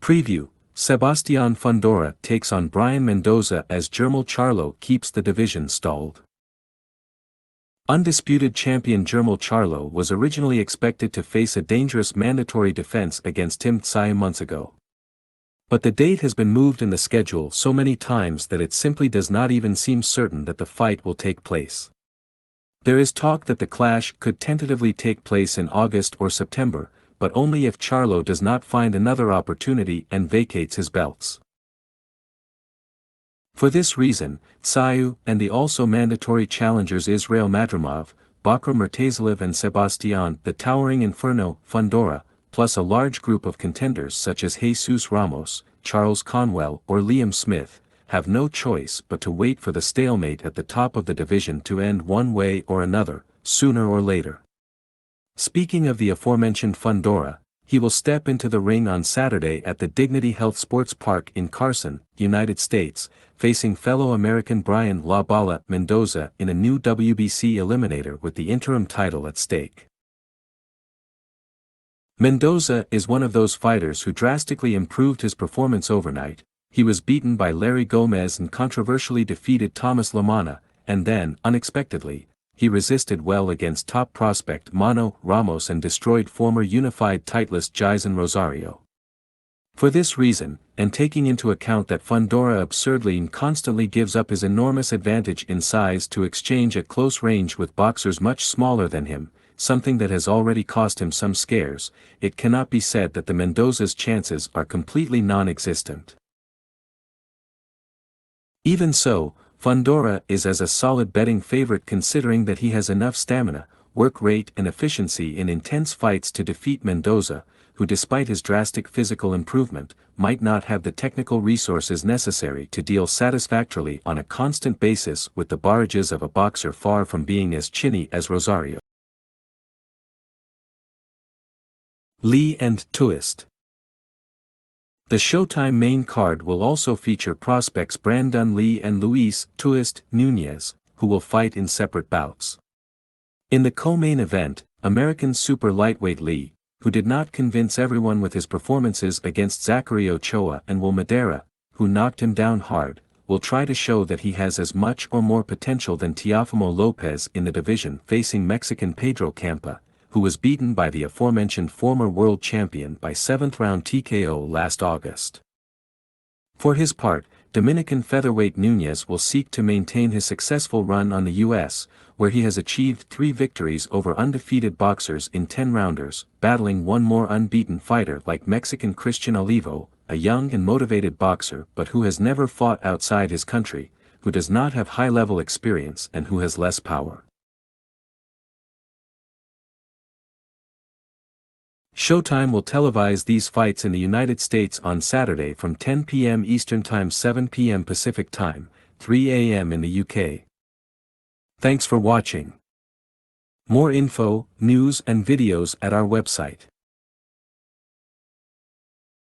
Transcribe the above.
Preview: Sebastián Fundora takes on Brian Mendoza as Jermell Charlo keeps the division stalled. Undisputed champion Jermell Charlo was originally expected to face a dangerous mandatory defense against Tim Tsai months ago. But the date has been moved in the schedule so many times that it simply does not even seem certain that the fight will take place. There is talk that the clash could tentatively take place in August or September, but only if Charlo does not find another opportunity and vacates his belts. For this reason, Tsai and the also mandatory challengers Israil Madrimov, Bakr Murtazalev and Sebastián the Towering Inferno Fundora, plus a large group of contenders such as Jesus Ramos, Charles Conwell or Liam Smith, have no choice but to wait for the stalemate at the top of the division to end one way or another, sooner or later. Speaking of the aforementioned Fundora, he will step into the ring on Saturday at the Dignity Health Sports Park in Carson, United States, facing fellow American Brian "La Bala" Mendoza in a new WBC eliminator with the interim title at stake. Mendoza is one of those fighters who drastically improved his performance overnight. He was beaten by Larry Gomez and controversially defeated Thomas Lamana, and then, unexpectedly, he resisted well against top prospect Mano Ramos and destroyed former unified titleist Jason Rosario. For this reason, and taking into account that Fundora absurdly and constantly gives up his enormous advantage in size to exchange at close range with boxers much smaller than him, something that has already cost him some scares, it cannot be said that the Mendoza's chances are completely non-existent. Even so, Fundora is as a solid betting favorite considering that he has enough stamina, work rate and efficiency in intense fights to defeat Mendoza, who despite his drastic physical improvement, might not have the technical resources necessary to deal satisfactorily on a constant basis with the barrages of a boxer far from being as chinny as Rosario. Lee and Twist. The Showtime main card will also feature prospects Brandon Lee and Luis "Twist" Nunez, who will fight in separate bouts. In the co-main event, American super lightweight Lee, who did not convince everyone with his performances against Zachary Ochoa and Will Madera, who knocked him down hard, will try to show that he has as much or more potential than Teofimo Lopez in the division facing Mexican Pedro Campa, who was beaten by the aforementioned former world champion by 7th round TKO last August. For his part, Dominican featherweight Nunez will seek to maintain his successful run on the US, where he has achieved 3 victories over undefeated boxers in 10-rounders, battling one more unbeaten fighter like Mexican Christian Olivo, a young and motivated boxer but who has never fought outside his country, who does not have high-level experience and who has less power. Showtime will televise these fights in the United States on Saturday from 10 p.m. Eastern Time 7 p.m. Pacific Time, 3 a.m. in the UK. Thanks for watching. More info, news and videos at our website.